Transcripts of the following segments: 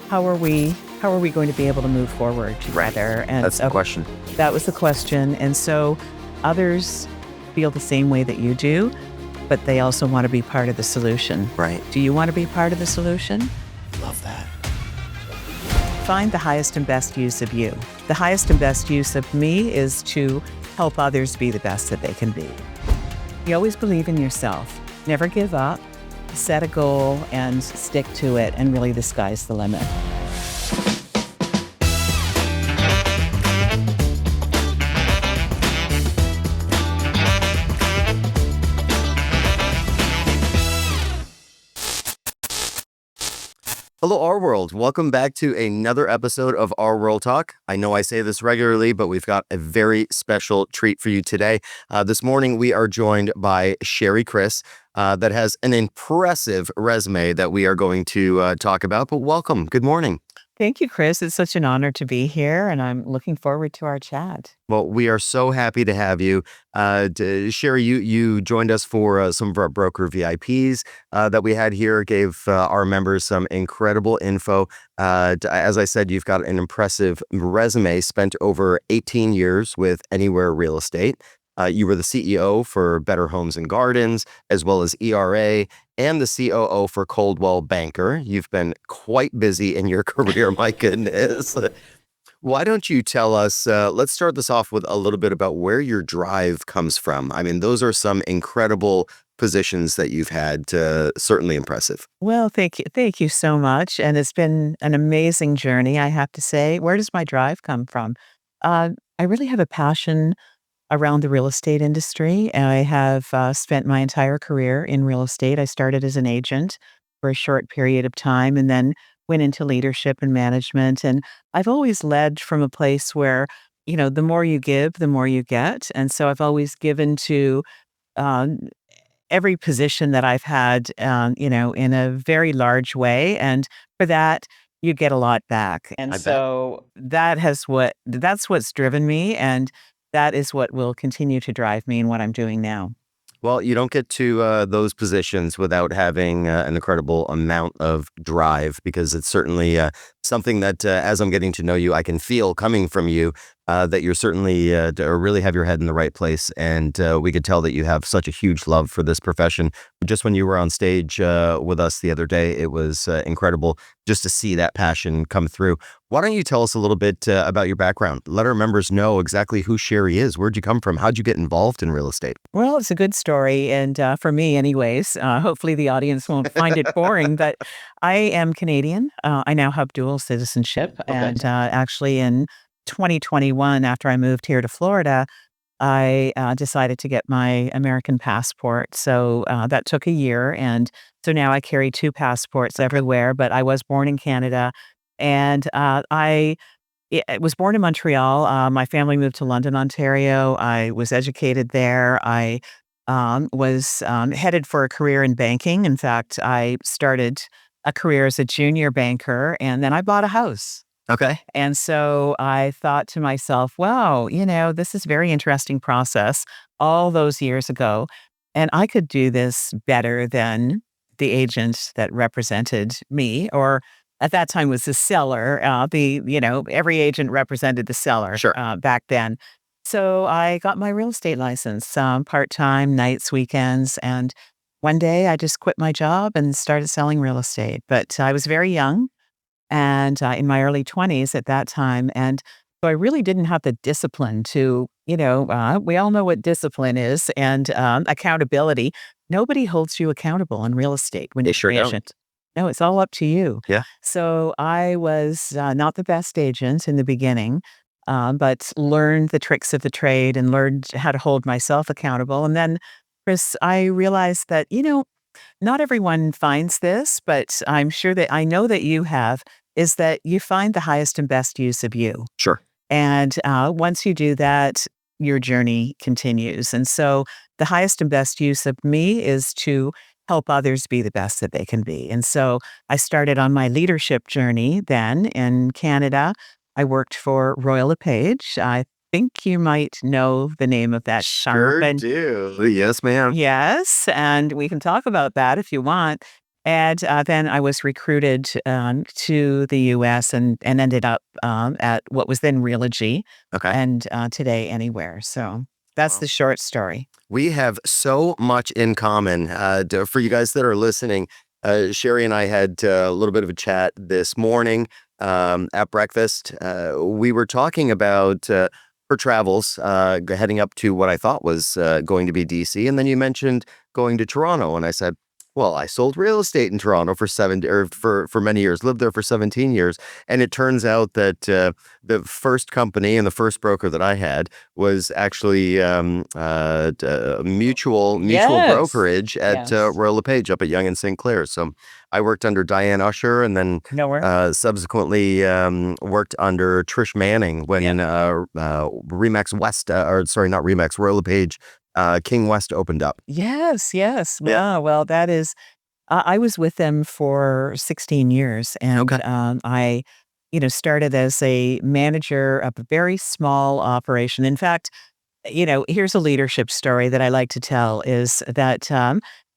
how are we going to be able to move forward together? And That's the question. That was the question. And so others feel the same way that you do, but they also want to be part of the solution. Right. Do you want to be part of the solution? Love that. Find the highest and best use of you. The highest and best use of me is to help others be the best that they can be. You always believe in yourself. Never give up. Set a goal and stick to it, and really the sky's the limit. Hello, RWorld. Welcome back to another episode of RWorld Talk. I know I say this regularly, but we've got a very special treat for you today. This morning, we are joined by Sherry Chris, that has an impressive resume that we are going to talk about. But welcome. Good morning. Thank you, Chris. It's such an honor to be here, and I'm looking forward to our chat. Well, we are so happy to have you. Sherry, you joined us for some of our broker VIPs that we had here, gave our members some incredible info. As I said, you've got an impressive resume, spent over 18 years with Anywhere Real Estate. You were the CEO for Better Homes and Gardens, as well as ERA, and the COO for Coldwell Banker. You've been quite busy in your career, my goodness. Why don't you tell us, let's start this off with a little bit about where your drive comes from. I mean, those are some incredible positions that you've had, certainly impressive. Well, thank you. Thank you so much. And it's been an amazing journey, I have to say. Where does my drive come from? I really have a passion around the real estate industry. I have spent my entire career in real estate. I started as an agent for a short period of time and then went into leadership and management. And I've always led from a place where, the more you give, the more you get. And so I've always given to um, every position that I've had, in a very large way. And for that, you get a lot back. And I bet. so that's what's driven me. And that is what will continue to drive me in what I'm doing now. Well, you don't get to those positions without having an incredible amount of drive, because it's certainly something that, as I'm getting to know you, I can feel coming from you that you're certainly really have your head in the right place. And we could tell that you have such a huge love for this profession. Just when you were on stage with us the other day, it was incredible just to see that passion come through. Why don't you tell us a little bit about your background? Let our members know exactly who Sherry is. Where'd you come from? How'd you get involved in real estate? Well, it's a good story. And for me, anyways, hopefully the audience won't find it boring, but I am Canadian. I now have dual citizenship. Okay. And actually in 2021, after I moved here to Florida, I decided to get my American passport. So that took a year. And so now I carry two passports everywhere, but I was born in Canada. And I was born in Montreal. My family moved to London, Ontario. I was educated there. I was headed for a career in banking. In fact, I started a career as a junior banker, and then I bought a house. Okay. And so I thought to myself, wow, this is a very interesting process all those years ago. And I could do this better than the agent that represented me, or at that time was the seller. Every agent represented the seller. Sure. Back then. So I got my real estate license, part-time, nights, weekends. And one day I just quit my job and started selling real estate. But I was very young and in my early 20s at that time. And so I really didn't have the discipline to, we all know what discipline is, and accountability. Nobody holds you accountable in real estate when They you're sure an don't. agent. No, it's all up to you. Yeah. So I was not the best agent in the beginning, but learned the tricks of the trade and learned how to hold myself accountable. And then, Chris, I realized that, not everyone finds this, but I'm sure that I know that you have, is that you find the highest and best use of you. Sure. And once you do that, your journey continues. And so the highest and best use of me is to help others be the best that they can be. And so I started on my leadership journey then in Canada. I worked for Royal LePage. I think you might know the name of that Sure firm. do. Yes, ma'am. Yes, and we can talk about that if you want. And then I was recruited to the US and ended up at what was then Realogy Okay. and today Anywhere. So that's Wow. the short story. We have so much in common. For you guys that are listening, Sherry and I had a little bit of a chat this morning at breakfast. We were talking about her travels, heading up to what I thought was going to be DC, and then you mentioned going to Toronto, and I said, "Well, I sold real estate in Toronto for for many years, lived there for 17 years, and it turns out that the first company and the first broker that I had was actually mutual Yes. brokerage at Yes. Royal LePage up at Yonge and St. Clair. So I worked under Diane Usher, and then Nowhere. subsequently worked under Trish Manning Yeah. when Remax West, or sorry, not Remax, Royal LePage, King West opened up. Yes. Yes. Yeah. Wow. Well, that is. I was with them for 16 years, and Okay. I, started as a manager of a very small operation. In fact, here's a leadership story that I like to tell is that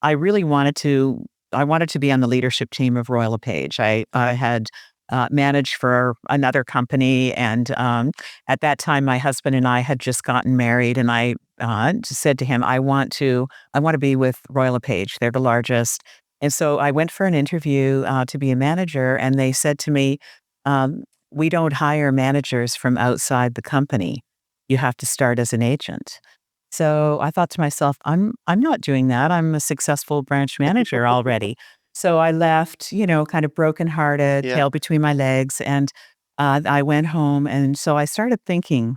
I really wanted to be on the leadership team of Royal LePage. I had managed for another company, and at that time, my husband and I had just gotten married, and I just said to him, I want to be with Royal LePage. They're the largest." And so I went for an interview to be a manager, and they said to me, "We don't hire managers from outside the company. You have to start as an agent." So I thought to myself, I'm not doing that. I'm a successful branch manager already. So I left, kind of brokenhearted, Yeah. tail between my legs, and I went home. And so I started thinking,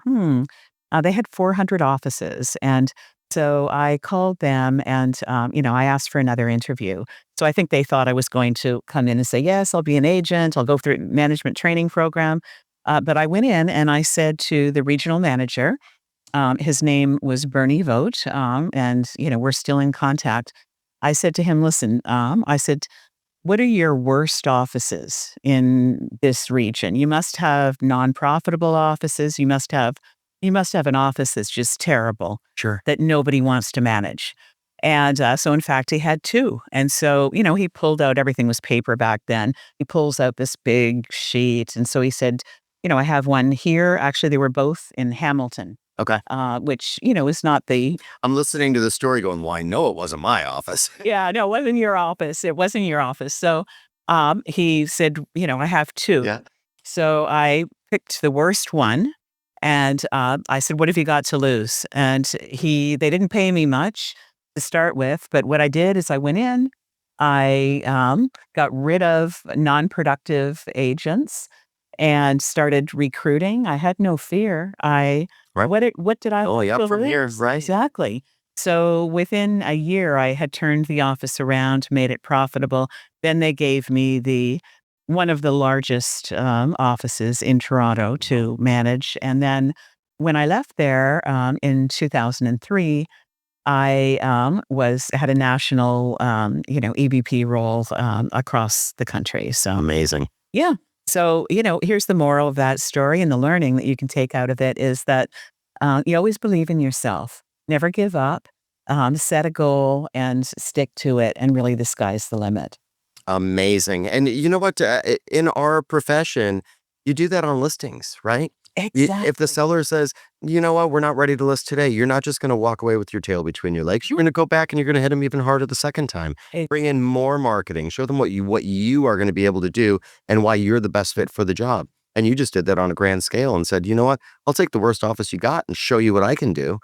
they had 400 offices, and so I called them and I asked for another interview. So I think they thought I was going to come in and say, yes, I'll be an agent. I'll go through a management training program. But I went in and I said to the regional manager, his name was Bernie Vogt, and we're still in contact. I said to him, "Listen," I said, "what are your worst offices in this region? You must have non-profitable offices. You must have an office that's just terrible Sure. that nobody wants to manage." And so, in fact, he had two. And so, he pulled out everything was paper back then. He pulls out this big sheet, and so he said, "I have one here." Actually, they were both in Hamilton, Okay. which, is not the I'm listening to the story going, well, I know it wasn't my office. yeah, no, it wasn't your office. It wasn't your office. So, he said, "I have 2." Yeah. So I picked the worst one, and, I said, "What have you got to lose?" And they didn't pay me much to start with, but what I did is I went in, I, got rid of non-productive agents and started recruiting. I had no fear. Right. What did I have Only up to from here. lose? Right. Exactly. So within a year, I had turned the office around, made it profitable. Then they gave me the one of the largest offices in Toronto to manage. And then when I left there in 2003, I was had a national EVP role across the country. So Amazing. yeah. So, here's the moral of that story and the learning that you can take out of it is that you always believe in yourself, never give up, set a goal and stick to it. And really, the sky's the limit. Amazing. And you know what? In our profession, you do that on listings, right? If the Exactly. seller says, you know what, we're not ready to list today, you're not just going to walk away with your tail between your legs. You're going to go back and you're going to hit them even harder the second time. Bring in more marketing, show them what you are going to be able to do and why you're the best fit for the job. And you just did that on a grand scale and said, you know what, I'll take the worst office you got and show you what I can do.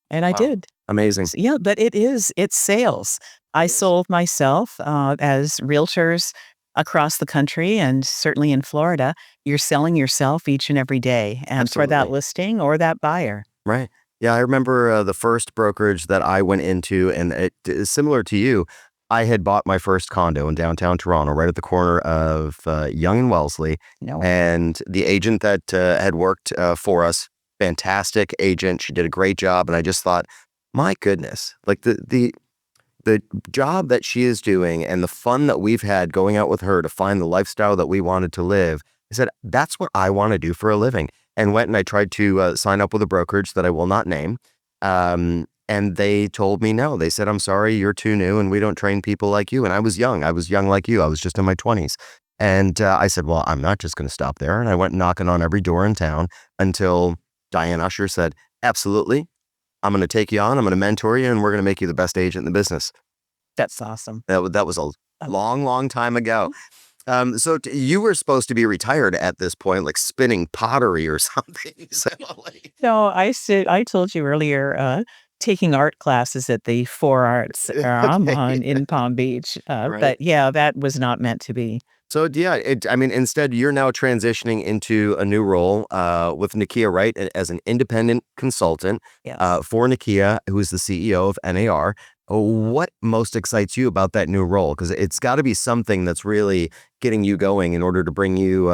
And I Wow. did. Amazing. Yeah, but it's sales. I It is. sold myself as realtors across the country and certainly in Florida. You're selling yourself each and every day and for that Absolutely. listing or that buyer. Right. Yeah, I remember the first brokerage that I went into, and it is similar to you. I had bought my first condo in downtown Toronto, right at the corner of Yonge and Wellesley, No. and the agent that had worked for us, fantastic agent. She did a great job, and I just thought, my goodness, like the job that she is doing and the fun that we've had going out with her to find the lifestyle that we wanted to live. I said, that's what I want to do for a living. And went and I tried to sign up with a brokerage that I will not name. And they told me no. They said, I'm sorry, you're too new and we don't train people like you. And I was young. I was young like you. I was just in my 20s. And I said, well, I'm not just going to stop there. And I went knocking on every door in town until Diane Usher said, absolutely. I'm going to take you on. I'm going to mentor you and we're going to make you the best agent in the business. That's awesome. That was a long, long time ago. So you were supposed to be retired at this point, like spinning pottery or something. So, like, No, I told you earlier, taking art classes at the Four Arts, okay, in Palm Beach, right. but yeah, that was not meant to be. So yeah, I mean, instead, you're now transitioning into a new role with Nakia Wright as an independent consultant Yes. for Nakia, who is the CEO of NAR. What most excites you about that new role? Because it's got to be something that's really getting you going in order to bring you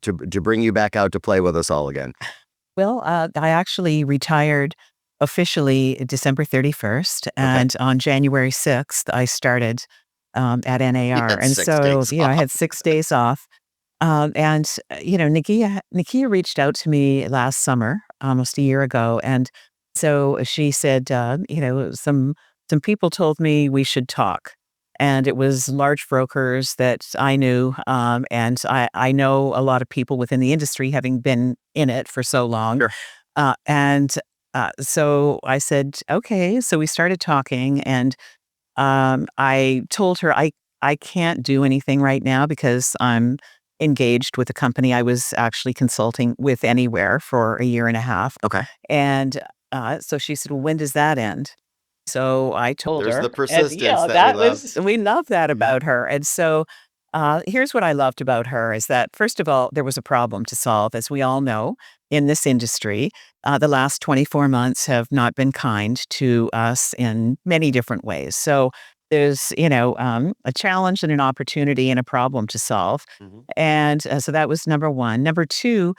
to bring you back out to play with us all again. Well, I actually retired officially December 31st, Okay. and on January 6th, I started, at You NAR, had and 6 days so, I off. had 6 days off, and, Nakia reached out to me last summer, almost a year ago, and so she said, some people told me we should talk, and it was large brokers that I knew, and I know a lot of people within the industry having been in it for so long, Sure. and, so I said, "Okay," so we started talking, and I told her I can't do anything right now because I'm engaged with a company I was actually consulting with anywhere for a year and a half. Okay. And so she said, "Well, when does that end?" So I told There's her, the and persistence yeah, that we that love. was we love that Yeah. about her. And so here's what I loved about her is that first of all, there was a problem to solve, as we all know in this industry. The last 24 months have not been kind to us in many different ways. So there's, a challenge and an opportunity and a problem to solve. Mhm. And so that was number one. Number two,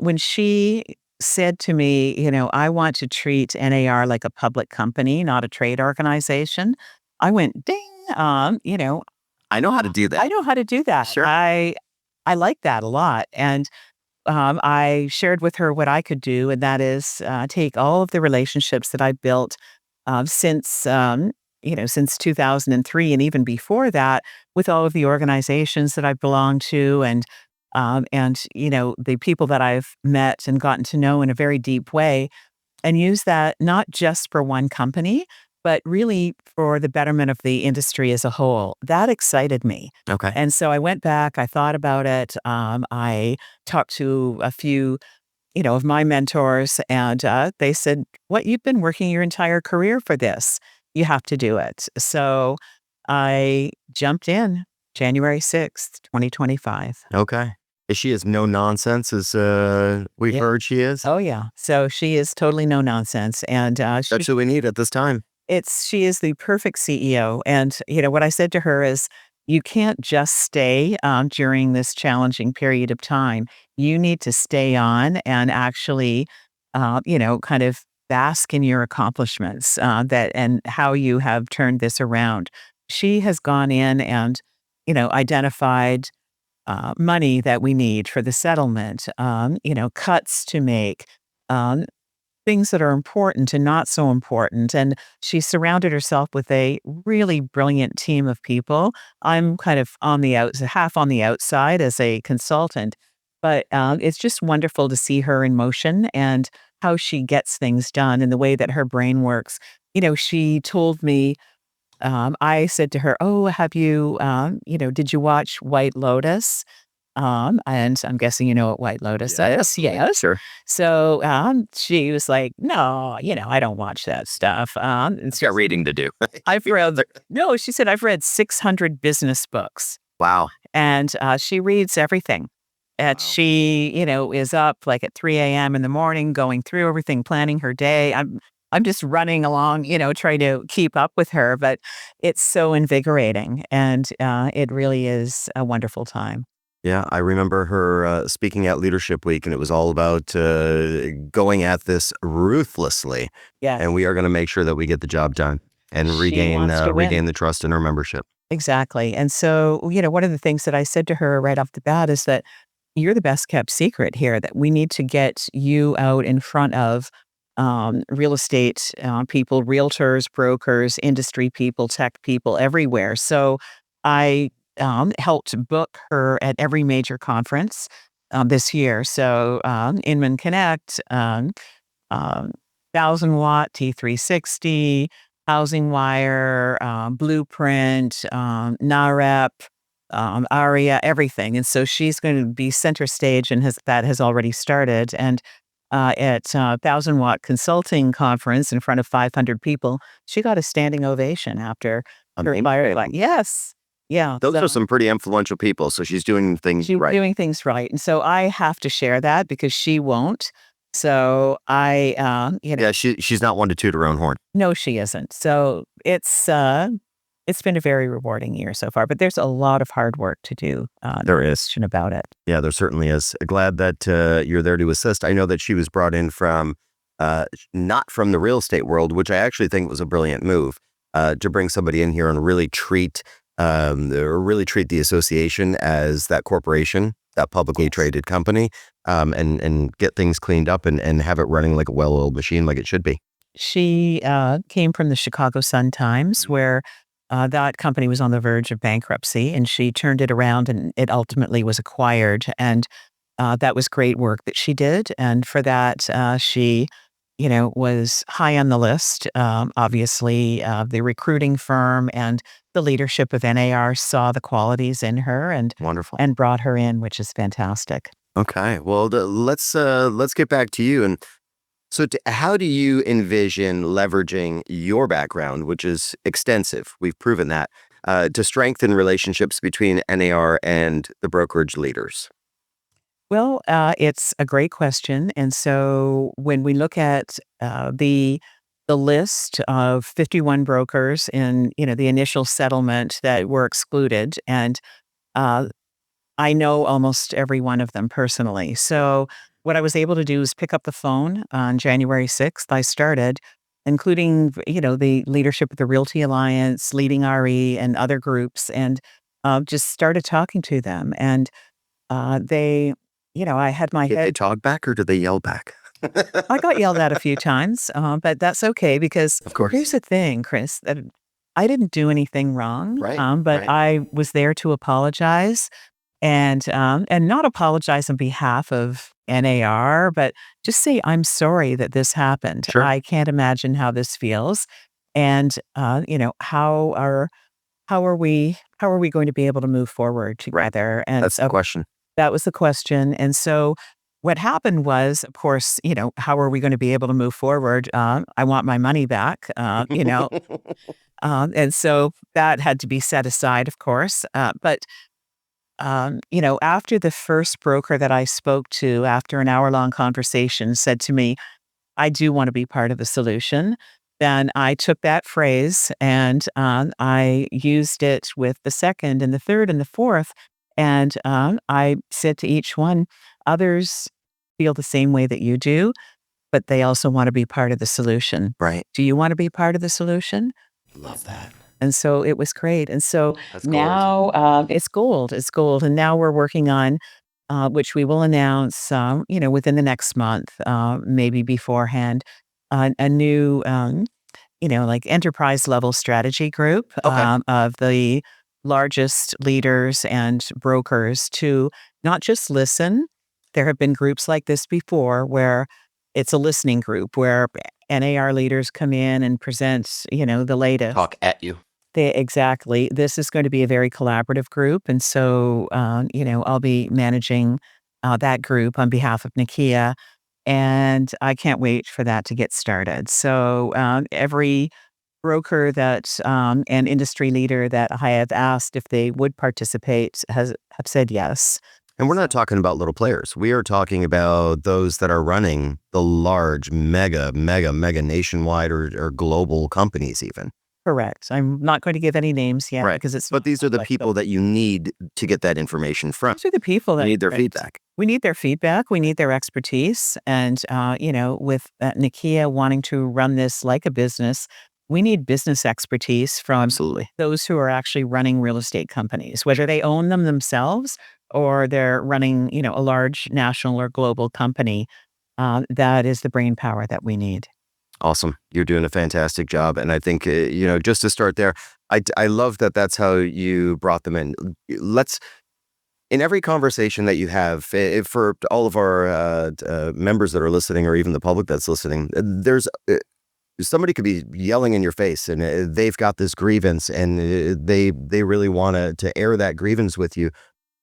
when she said to me, I want to treat NAR like a public company, not a trade organization, I went, ding, I know how to do I that. know how to do that. Sure. I like that a lot. And I shared with her what I could do, and that is take all of the relationships that I built since 2003, and even before that, with all of the organizations that I've belonged to, and the people that I've met and gotten to know in a very deep way, and use that not just for one company, but really for the betterment of the industry as a whole. That excited me. Okay. And so I went back, I thought about it. I talked to a few, of my mentors, and they said, "What, you've been working your entire career for this. You have to do it." So I jumped in January 6th, 2025. Okay. Is she as no nonsense as we've Yeah. heard she is? Oh, yeah. So she is totally no nonsense. And That's who we need at this time. she is the perfect CEO, and, what I said to her is, "You can't just stay, during this challenging period of time. You need to stay on and actually, kind of bask in your accomplishments, that and how you have turned this around." She has gone in and, identified, money that we need for the settlement, cuts to make, um, things that are important and not so important. And she surrounded herself with a really brilliant team of people. I'm kind of on the half on the outside as a consultant, but it's just wonderful to see her in motion and how she gets things done and the way that her brain works. She told me, I said to her, "Oh, did you watch White Lotus?" And I'm guessing you know what White Lotus Yeah, is. absolutely. Yes. Sure. So, she was like, "No, I don't watch that stuff." And It's got reading to do. I've read no, she said, "I've read 600 business books." Wow. And, she reads everything. And Wow. she, is up, like, at 3 AM in the morning, going through everything, planning her day. I'm just running along, trying to keep up with her, but it's so invigorating, and, it really is a wonderful time. Yeah, I remember her speaking at Leadership Week, and it was all about going at this ruthlessly, and Yes. we are going to make sure that we get the job done and She wants to win. regain the trust in our membership. Exactly. And so, one of the things that I said to her right off the bat is that you're the best kept secret here, that we need to get you out in front of real estate people, realtors, brokers, industry people, tech people everywhere. So I helped book her at every major conference this year. So Inman Connect, um, 1000 Watt, T360, Housing Wire, Blueprint, NAREP, ARIA, everything. And so she's going to be center stage, and that has already started. And at 1000 Watt Consulting Conference in front of 500 people, she got a standing ovation after her fire. Like, yes. Yeah. Those are some pretty influential people. So she's doing things She's right. doing things right. And so I have to share that because she won't. So Yeah, she's not one to toot her own horn. no, she isn't. So it's been a very rewarding year so far, but there's a lot of hard work to do. There no is. question about it. Yeah, there certainly is. Glad that you're there to assist. I know that she was brought in from not from the real estate world, which I actually think was a brilliant move to bring somebody in here and really treat the association as that corporation, that publicly traded company, and get things cleaned up and have it running like a well-oiled machine, like it should be. She came from the Chicago Sun-Times, where that company was on the verge of bankruptcy, and she turned it around, and it ultimately was acquired. And that was great work that she did. And for that, she, was high on the list. Obviously, the recruiting firm and the leadership of NAR saw the qualities in her Wonderful. and brought her in, which is fantastic. Okay, well, let's get back to you. And so, how do you envision leveraging your background, which is extensive? We've proven that to strengthen relationships between NAR and the brokerage leaders. Well, it's a great question. And so when we look at the list of 51 brokers in the initial settlement that were excluded, and uh, I know almost every one of them personally. So what I was able to do is pick up the phone on January 6th. I started, including the leadership of the Realty Alliance, Leading RE, and other groups, and just started talking to them. And they, I had my Did they head. talk back or did they yell back? I got yelled at a few times, but that's okay because Of course. here's the thing, Chris, that I didn't do anything wrong, Right. but Right. I was there to apologize and not apologize on behalf of NAR, but just say I'm sorry that this happened. Sure. I can't imagine how this feels, and how are we going to be able to move forward Right. together? And That's the so question. that was the question. And so what happened was, of course, how are we going to be able to move forward? I want my money back, and so that had to be set aside, of course. But after the first broker that I spoke to after an hour-long conversation said to me, I do want to be part of the solution. Then I took that phrase and I used it with the second and the third and the fourth. And I said to each one, others feel the same way that you do, but they also want to be part of the solution. Right. Do you want to be part of the solution? Love that. And so it was great. And so That's gold. now it's gold. It's gold. And now we're working on, which we will announce, within the next month, maybe beforehand, a new, like enterprise level strategy group Okay. of the largest leaders and brokers to not just listen. There have been groups like this before where it's a listening group where NAR leaders come in and present, the latest. Talk at you. Exactly. This is going to be a very collaborative group. And so, I'll be managing that group on behalf of Nakia. And I can't wait for that to get started. So, every broker and industry leader that I have asked if they would participate have said yes. And we're not talking about little players. We are talking about those that are running the large, mega nationwide or global companies even. Correct. I'm not going to give any names yet Right. because it's But these are the public, people that you need to get that information from. these are the people You that need their Right. feedback. We need their feedback. We need their expertise. And, with Nakia wanting to run this like a business, we need business expertise from Absolutely. those who are actually running real estate companies, whether they own them themselves or they're running, a large national or global company. that is the brain power that we need. Awesome. You're doing a fantastic job. And I think, just to start there, I love that that's how you brought them in. Let's, in every conversation that you have, for all of our members that are listening, or even the public that's listening, there's somebody could be yelling in your face, and they've got this grievance, and they really want to air that grievance with you.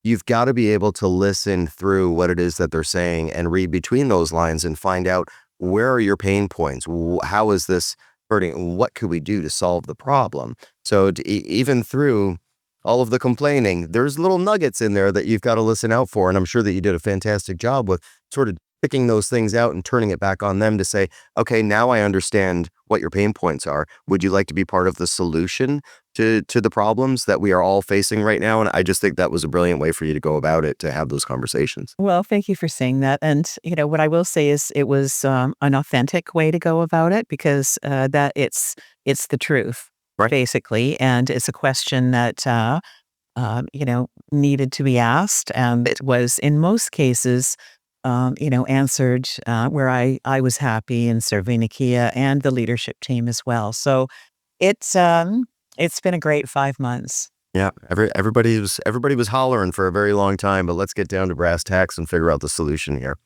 You've got to be able to listen through what it is that they're saying and read between those lines and find out, where are your pain points? How is this hurting? What could we do to solve the problem? So even through all of the complaining, there's little nuggets in there that you've got to listen out for. And I'm sure that you did a fantastic job with sort of picking those things out and turning it back on them to say, okay, now I understand what your pain points are. Would you like to be part of the solution to the problems that we are all facing right now? And I just think that was a brilliant way for you to go about it, to have those conversations. Well, thank you for saying that. And what I will say is it was an authentic way to go about it because that it's the truth, Right. basically, and it's a question that needed to be asked, and it was in most cases, answered where I was happy in serving Nakia and the leadership team as well. So it's been a great 5 months. Yeah, everybody was hollering for a very long time, but let's get down to brass tacks and figure out the solution here.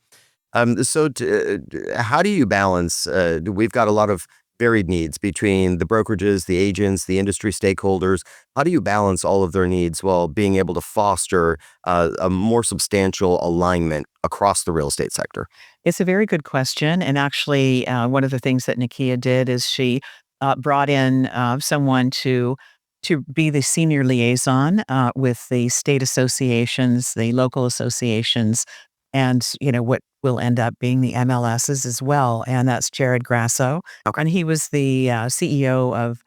How do you balance? We've got a lot of varied needs between the brokerages, the agents, the industry stakeholders. How do you balance all of their needs while being able to foster a more substantial alignment across the real estate sector? It's a very good question, and actually, one of the things that Nakia did is she brought in someone to be the senior liaison with the state associations, the local associations, and what will end up being the MLSs as well. And that's Jared Grasso, Okay. and he was the CEO of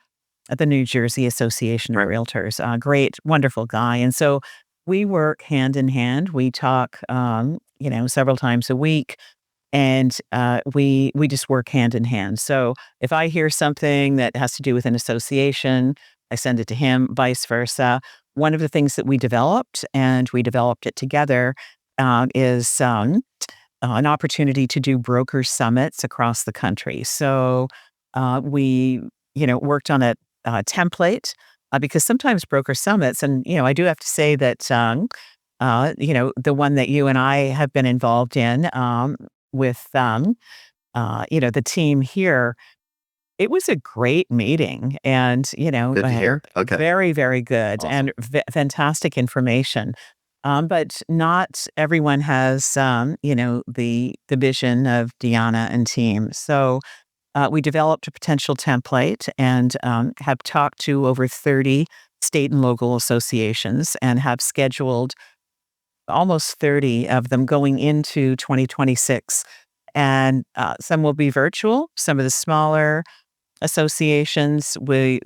the New Jersey Association of Right. Realtors. Great, wonderful guy, and so we work hand in hand. We talk, several times a week, and we just work hand in hand. So if I hear something that has to do with an association, I send it to him, vice versa. One of the things that we developed, and we developed it together, is an opportunity to do broker summits across the country. So we, worked on a template because sometimes broker summits, and I do have to say that the one that you and I have been involved in with the team here, it was a great meeting, and Good to hear. Okay. very, very good Awesome. and fantastic information. But not everyone has the vision of Deanna and team. So we developed a potential template and have talked to over 30 state and local associations and have scheduled almost 30 of them going into 2026. And some will be virtual. Some of the smaller associations will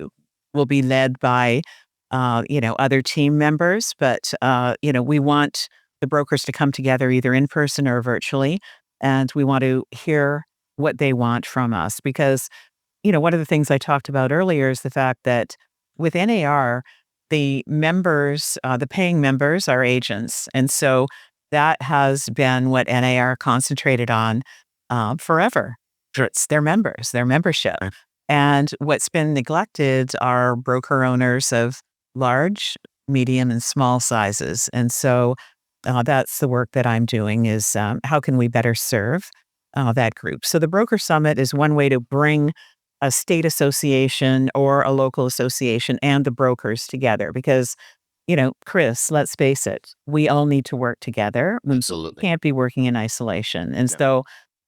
be led by, other team members. But, we want the brokers to come together either in person or virtually. And we want to hear what they want from us because one of the things I talked about earlier is the fact that with NAR, the members, the paying members are agents. And so that has been what NAR concentrated on forever. It's their members, their membership. Right. And what's been neglected are broker owners of large, medium, and small sizes. And so that's the work that I'm doing is how can we better serve that group? So the Broker Summit is one way to bring a state association or a local association and the brokers together because, Chris, let's face it, we all need to work together. We Absolutely. can't be working in isolation. And Yeah. so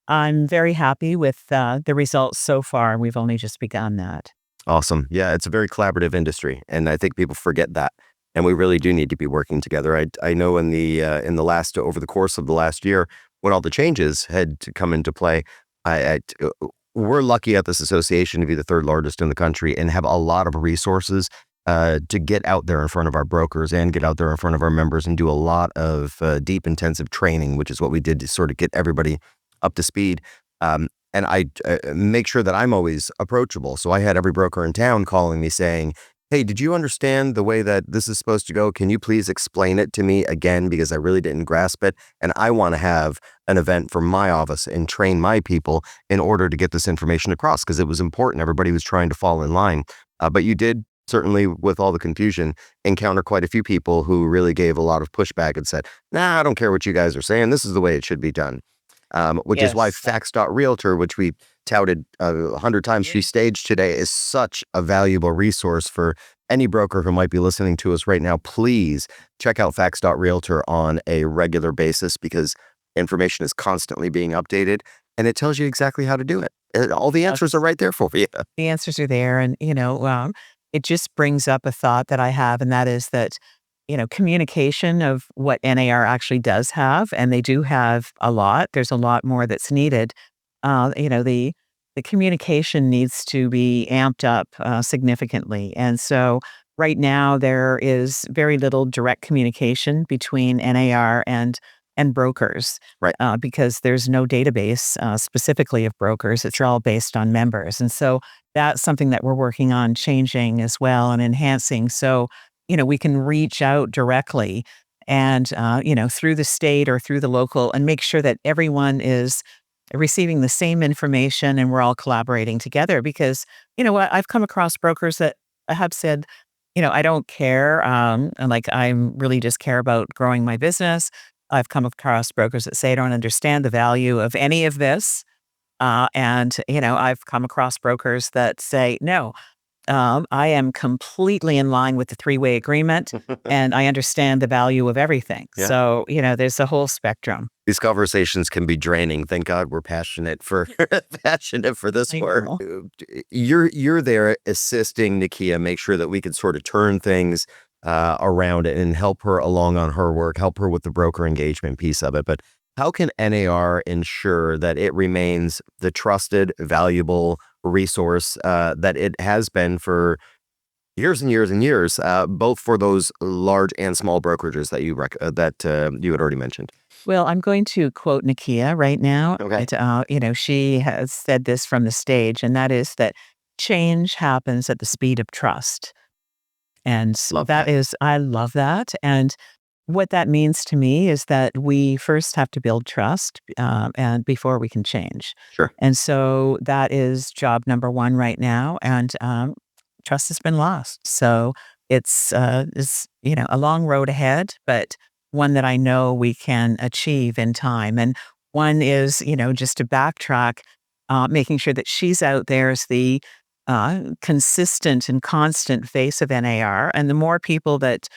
I'm very happy with the results so far. We've only just begun that. Awesome. Yeah, it's a very collaborative industry, and I think people forget that. And we really do need to be working together. I know in the last over the course of the last year, when all the changes had to come into play, we're lucky at this association to be the third largest in the country and have a lot of resources to get out there in front of our brokers and get out there in front of our members and do a lot of deep, intensive training, which is what we did to sort of get everybody up to speed. And I make sure that I'm always approachable. So I had every broker in town calling me saying, Hey, did you understand the way that this is supposed to go? Can you please explain it to me again? Because I really didn't grasp it. And I want to have an event for my office and train my people in order to get this information across because it was important. Everybody was trying to fall in line. But you did certainly, with all the confusion, encounter quite a few people who really gave a lot of pushback and said, nah, I don't care what you guys are saying. This is the way it should be done. Which is why Yes. Facts.Realtor, which we touted 100 times Yeah. free stage today, is such a valuable resource for any broker who might be listening to us right now. Please check out Facts.Realtor on a regular basis because information is constantly being updated and it tells you exactly how to do it. All the answers are Yes. right there for you. The answers are there. And, it just brings up a thought that I have, and that is that, communication of what NAR actually does have, and they do have a lot. There's a lot more that's needed. The communication needs to be amped up significantly. And so right now there is very little direct communication between NAR and brokers Right. because there's no database specifically of brokers. It's all based on members. And so that's something that we're working on changing as well and enhancing. So, we can reach out directly and, through the state or through the local and make sure that everyone is receiving the same information and we're all collaborating together. Because, what I've come across brokers that have said, I don't care. And like, I'm really just care about growing my business. I've come across brokers that say I don't understand the value of any of this. I've come across brokers that say, no, I am completely in line with the three-way agreement and I understand the value of everything. Yeah. So, there's a whole spectrum. These conversations can be draining. Thank God we're passionate for passionate for this I work. know. You're there assisting Nakia make sure that we can sort of turn things around and help her along on her work, help her with the broker engagement piece of it. But how can NAR ensure that it remains the trusted, valuable resource that it has been for years and years and years, both for those large and small brokerages that you had already mentioned? Well, I'm going to quote Nakia right now. Okay. She has said this from the stage, and that is that change happens at the speed of trust. And Love that that. is, I love that. And what that means to me is that we first have to build trust, and before we can change. Sure. And so that is job number one right now. And trust has been lost. So it's a long road ahead, but one that I know we can achieve in time. And one is, just to backtrack, making sure that she's out there as the consistent and constant face of NAR. And the more people that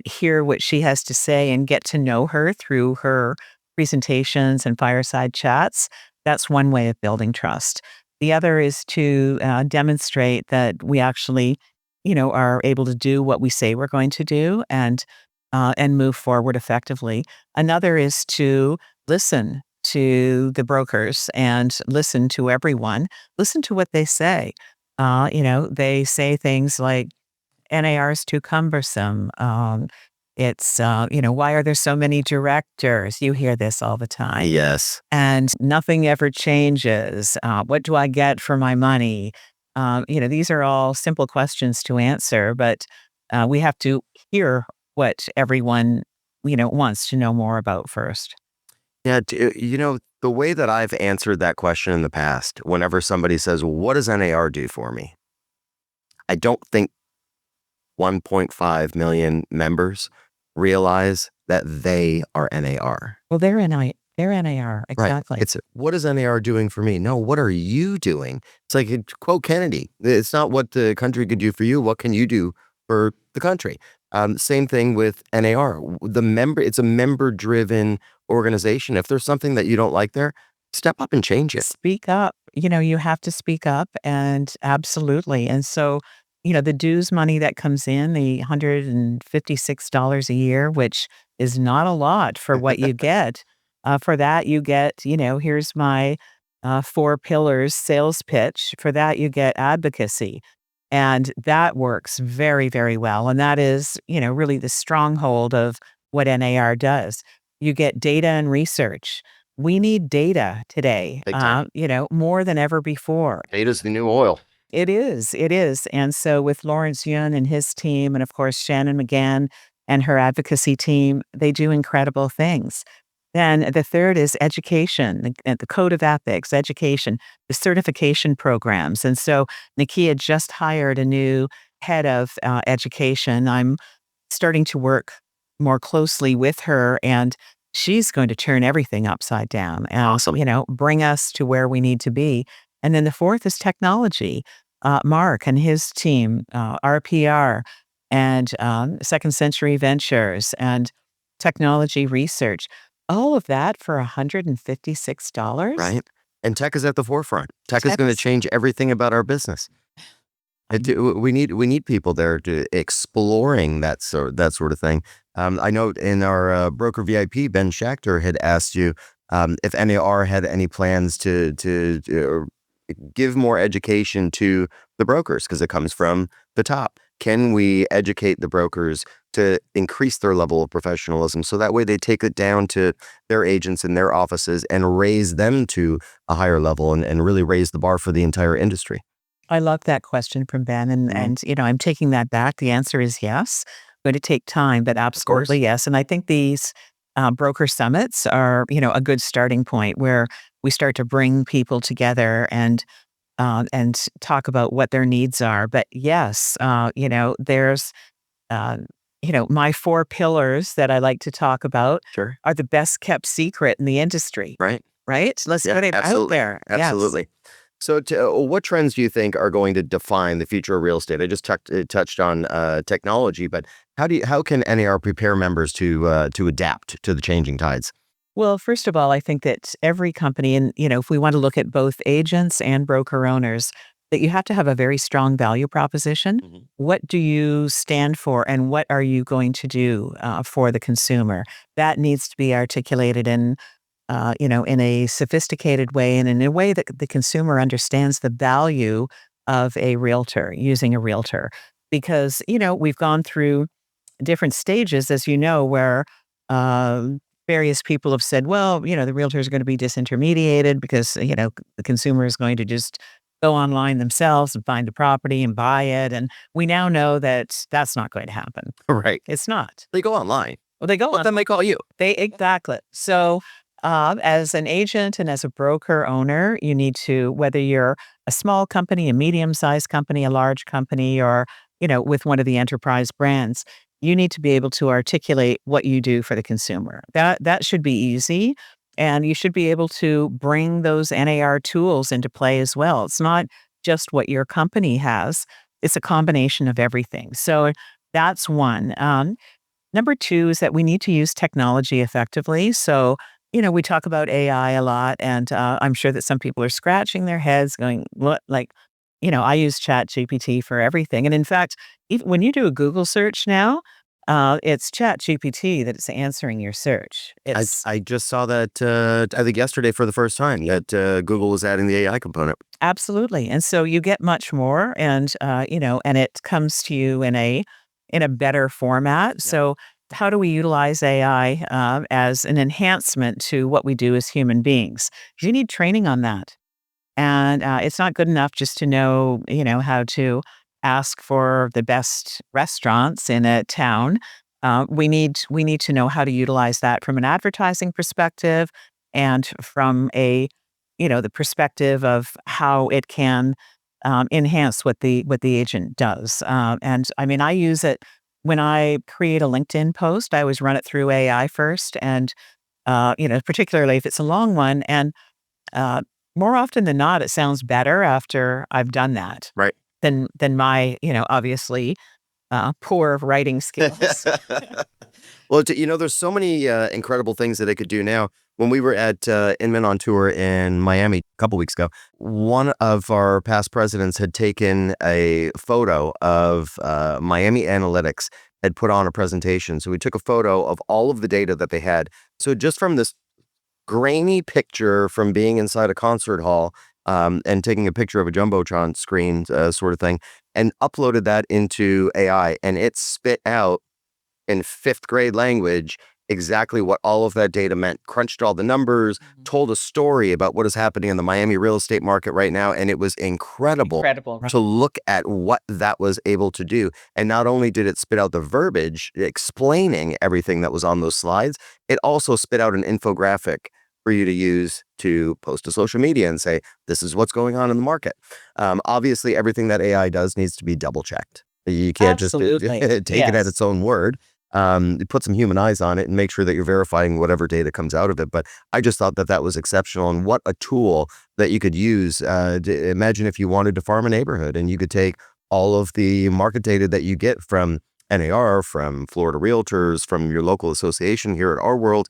hear what she has to say and get to know her through her presentations and fireside chats, that's one way of building trust. The other is to demonstrate that we actually, are able to do what we say we're going to do and move forward effectively. Another is to listen to the brokers and listen to everyone. Listen to what they say. They say things like, NAR is too cumbersome. Why are there so many directors? You hear this all the time. Yes. And nothing ever changes. What do I get for my money? These are all simple questions to answer, but we have to hear what everyone, wants to know more about first. Yeah. The way that I've answered that question in the past, whenever somebody says, well, what does NAR do for me? I don't think 1.5 million members realize that they are NAR. Well, they're NAR, Right. exactly. It's what is NAR doing for me? No, what are you doing? It's like quote Kennedy. It's not what the country could do for you. What can you do for the country? Same thing with NAR. It's a member-driven organization. If there's something that you don't like there, step up and change it. Speak up. You have to speak up and absolutely. And so, the dues money that comes in, the $156 a year, which is not a lot for what you get. For that, you get, here's my 4 pillars sales pitch. For that, you get advocacy. And that works very, very well. And that is, really the stronghold of what NAR does. You get data and research. We need data today, Big time. more than ever before. Data's the new oil. It is, and so with Lawrence Yun and his team, and of course, Shannon McGann and her advocacy team, they do incredible things. Then the third is education, the code of ethics, education, the certification programs, and so Nakia just hired a new head of, education. I'm starting to work more closely with her, and she's going to turn everything upside down and, Awesome. bring us to where we need to be. And then the fourth is technology. Mark and his team, RPR and Second Century Ventures and technology research, all of that for $156? Right? And tech is at the forefront. Tech is Tech going to is, change everything about our business. I We need people there to exploring that sort of thing. I know in our broker VIP, Ben Schachter had asked you if NAR had any plans to give more education to the brokers because it comes from the top. Can we educate the brokers to increase their level of professionalism so that way they take it down to their agents in their offices and raise them to a higher level and really raise the bar for the entire industry? I love that question from Ben, Mhm. I'm taking that back. The answer is yes. Going to take time, but Of absolutely course. yes. And I think these broker summits are, a good starting point where we start to bring people together and talk about what their needs are. But yes, there's uh, my four pillars that I like to talk about Sure. are the best kept secret in the industry. Right. Right? Let's Yeah, put it out absolutely. there. Yes. Absolutely. So, what trends do you think are going to define the future of real estate? I just touched on technology, but how can NAR prepare members to adapt to the changing tides? Well, first of all, I think that every company, and if we want to look at both agents and broker owners, that you have to have a very strong value proposition. Mhm. What do you stand for, and what are you going to do for the consumer? That needs to be articulated in a sophisticated way and in a way that the consumer understands the value of a realtor using a realtor. Because we've gone through different stages, as you know, where various people have said, well, the realtors are going to be disintermediated because, the consumer is going to just go online themselves and find a property and buy it. And we now know that that's not going to happen. Right. It's not. They go online, Well, they go but on. then they call you. They exactly. So, as an agent and as a broker owner, you need to, whether you're a small company, a medium-sized company, a large company, or with one of the enterprise brands, you need to be able to articulate what you do for the consumer. That should be easy, and you should be able to bring those NAR tools into play as well. It's not just what your company has; it's a combination of everything. So that's one. Number 2 is that we need to use technology effectively. So, we talk about AI a lot, and I'm sure that some people are scratching their heads going, "What?" Like, I use ChatGPT for everything. And in fact, even when you do a Google search now, it's ChatGPT that is answering your search. I It's I just saw that I think yesterday for the first time that Google is adding the AI component. absolutely. And so you get much more, and it comes to you in a better format. Yeah. So how do we utilize AI as an enhancement to what we do as human beings? You need training on that. And it's not good enough just to know, how to ask for the best restaurants in a town. We need to know how to utilize that from an advertising perspective and from the perspective of how it can enhance what the agent does. And I mean, I use it when I create a LinkedIn post. I always run it through AI first, and particularly if it's a long one, and uh, more often than not, it sounds better after I've done that Right. than my, obviously, poor writing skills. Well, there's so many incredible things that they could do now. When we were at Inman on tour in Miami a couple weeks ago, one of our past presidents had taken a photo of Miami Analytics, had put on a presentation. So we took a photo of all of the data that they had. So just from this grainy picture from being inside a concert hall and taking a picture of a jumbotron screen, sort of thing, and uploaded that into AI, and it spit out in fifth grade language exactly what all of that data meant, crunched all the numbers, Mhm. told a story about what is happening in the Miami real estate market right now. And it was incredible Incredible, right? to look at what that was able to do. And not only did it spit out the verbiage explaining everything that was on those slides, it also spit out an infographic for you to use to post to social media and say, this is what's going on in the market. Obviously, everything that AI does needs to be double checked. You can't just Absolutely. take it at Yes. its own word. Put some human eyes on it and make sure that you're verifying whatever data comes out of it. But I just thought that that was exceptional, and what a tool that you could use. Imagine if you wanted to farm a neighborhood and you could take all of the market data that you get from NAR, from Florida Realtors, from your local association here at RWorld,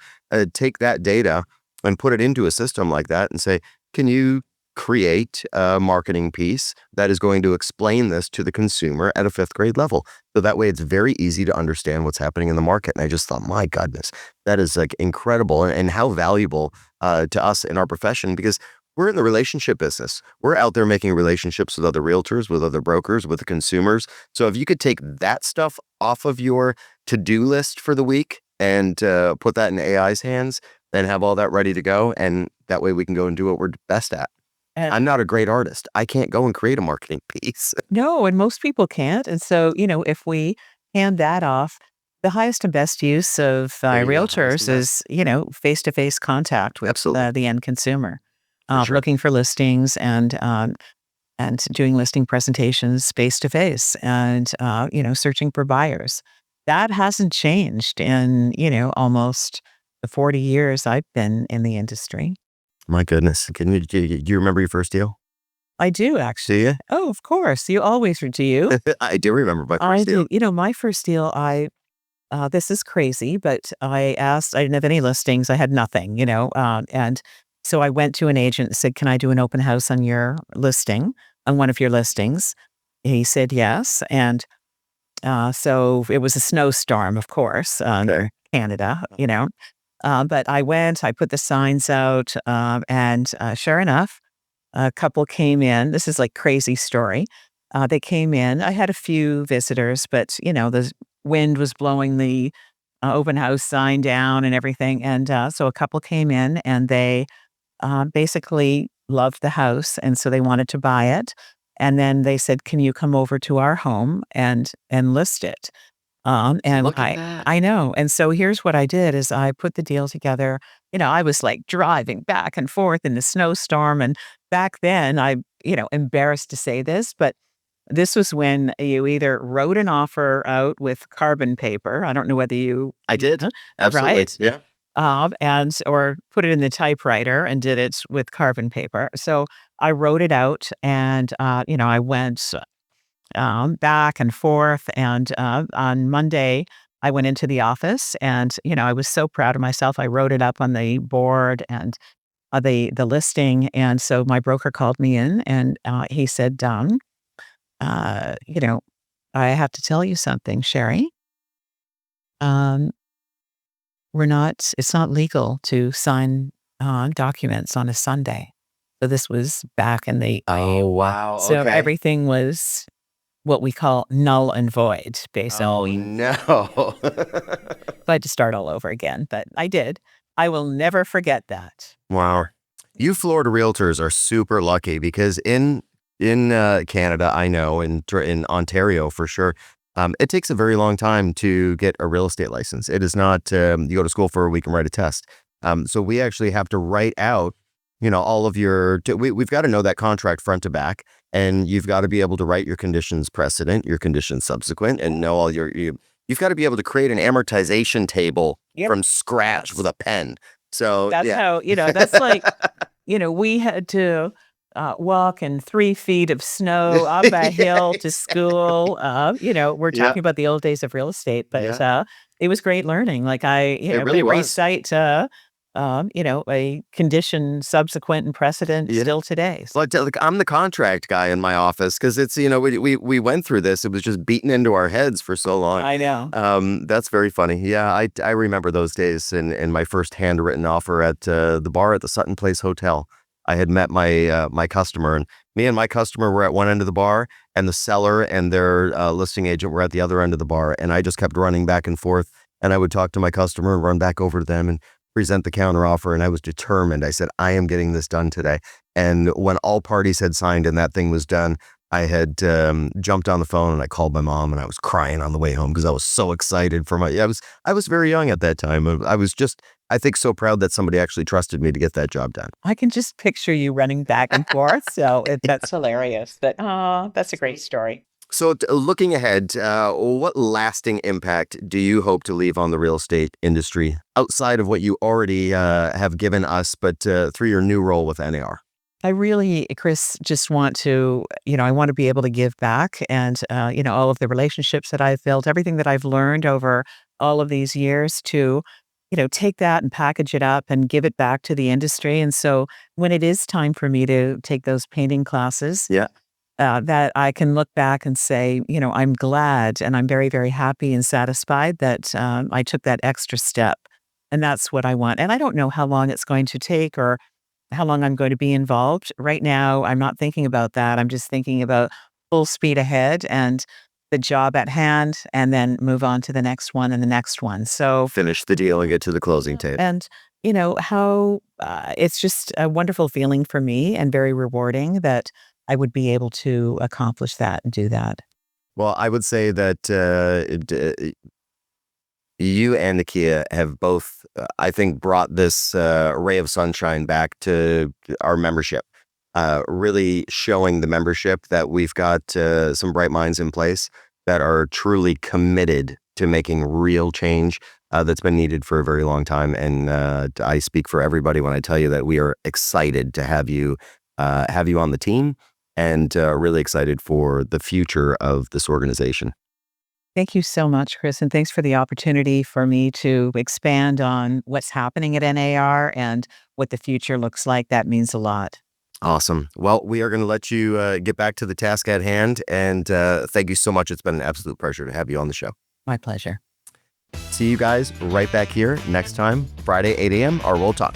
take that data and put it into a system like that and say, can you create a marketing piece that is going to explain this to the consumer at a fifth grade level? So that way it's very easy to understand what's happening in the market. And I just thought, my goodness, that is like incredible, and how valuable to us in our profession, because we're in the relationship business. We're out there making relationships with other realtors, with other brokers, with the consumers. So if you could take that stuff off of your to-do list for the week and put that in AI's hands, then have all that ready to go. And that way we can go and do what we're best at. And I'm not a great artist. I can't go and create a marketing piece. no, and most people can't. And so, if we hand that off, the highest and best use of There you go. Highest realtors and best. is, face-to-face contact with Absolutely. the end consumer, For sure. looking for listings and doing listing presentations face to face and, searching for buyers. That hasn't changed in, almost the 40 years I've been in the industry. My goodness. Do you remember your first deal? I do actually. Do you? Oh, of course. You always do you? I do remember my I first do. deal. My first deal, this is crazy, but I didn't have any listings. I had nothing, and so I went to an agent and said, "Can I do an open house on your listing, on one of your listings?" He said yes. And so it was a snowstorm, of course, Okay. Canada, but I went, I put the signs out, and sure enough, a couple came in. This is like crazy story. They came in. I had a few visitors, but the wind was blowing the open house sign down and everything. And so a couple came in and they basically loved the house, and so they wanted to buy it. And then they said, "Can you come over to our home and list it?" And Look at that. I know. And so here's what I did is I put the deal together. I was like driving back and forth in the snowstorm. And back then, embarrassed to say this, but this was when you either wrote an offer out with carbon paper. I don't know whether you, I did. huh? Absolutely. Right? Yeah. And or put it in the typewriter and did it with carbon paper. So I wrote it out, and I went back and forth. And on Monday, I went into the office, and I was so proud of myself. I wrote it up on the board and the listing. And so my broker called me in, and he said, uh, you know, "I have to tell you something, Sherry. Um, we're not. It's not legal to sign documents on a Sunday." So this was back in the Oh, wow. so Okay. everything was what we call null and void, Oh, basically. no. So I had to start all over again, but I did. I will never forget that. Wow. You Florida realtors are super lucky, because in Canada, I know in Ontario for sure, it takes a very long time to get a real estate license. It is not you go to school for a week and write a test. So we actually have to write out, all of we've got to know that contract front to back, and you've got to be able to write your conditions precedent, your conditions subsequent, and know all you've got to be able to create an amortization table Yep. from scratch with Yes. a pen. So That's yeah. how, that's like, we had to walk in 3 feet of snow up a Yeah, hill to exactly. school. We're Yeah, talking about the old days of real estate, but yeah, it was great learning. Like I, it really can was. recite, a condition subsequent and precedent Yeah. still today. Well, like, I'm the contract guy in my office, because it's, we went through this. It was just beaten into our heads for so long. I know. That's very funny. Yeah, I remember those days in my first handwritten offer at the bar at the Sutton Place Hotel. I had met my customer, and me and my customer were at one end of the bar, and the seller and their listing agent were at the other end of the bar, and I just kept running back and forth. and I would talk to my customer and run back over to them and present the counteroffer. And I was determined. I said, I am getting this done today. And when all parties had signed and that thing was done, I had jumped on the phone and I called my mom, and I was crying on the way home because I was so excited for I was very young at that time. I was just, I think, so proud that somebody actually trusted me to get that job done. I can just picture you running back and forth. So that's hilarious. But that's a great story. So looking ahead, what lasting impact do you hope to leave on the real estate industry outside of what you already have given us, but through your new role with NAR? I really, Chris, just want to, I want to be able to give back and, all of the relationships that I've built, everything that I've learned over all of these years to, take that and package it up and give it back to the industry. And so when it is time for me to take those painting classes, Yeah. that I can look back and say, I'm glad and I'm very, very happy and satisfied that I took that extra step. And that's what I want. And I don't know how long it's going to take or how long I'm going to be involved. Right now, I'm not thinking about that. I'm just thinking about full speed ahead and the job at hand, and then move on to the next one and the next one. So, Finish the deal and get to the closing table. and how it's just a wonderful feeling for me and very rewarding that I would be able to accomplish that and do that. Well, I would say that you and Nakia have both, I think, brought this ray of sunshine back to our membership, really showing the membership that we've got some bright minds in place that are truly committed to making real change that's been needed for a very long time. And I speak for everybody when I tell you that we are excited to have you on the team, and really excited for the future of this organization. Thank you so much, Chris, and thanks for the opportunity for me to expand on what's happening at NAR and what the future looks like. That means a lot. Awesome. Well, we are going to let you get back to the task at hand. And thank you so much. It's been an absolute pleasure to have you on the show. My pleasure. See you guys right back here next time, Friday, 8 a.m., RWorld Talk.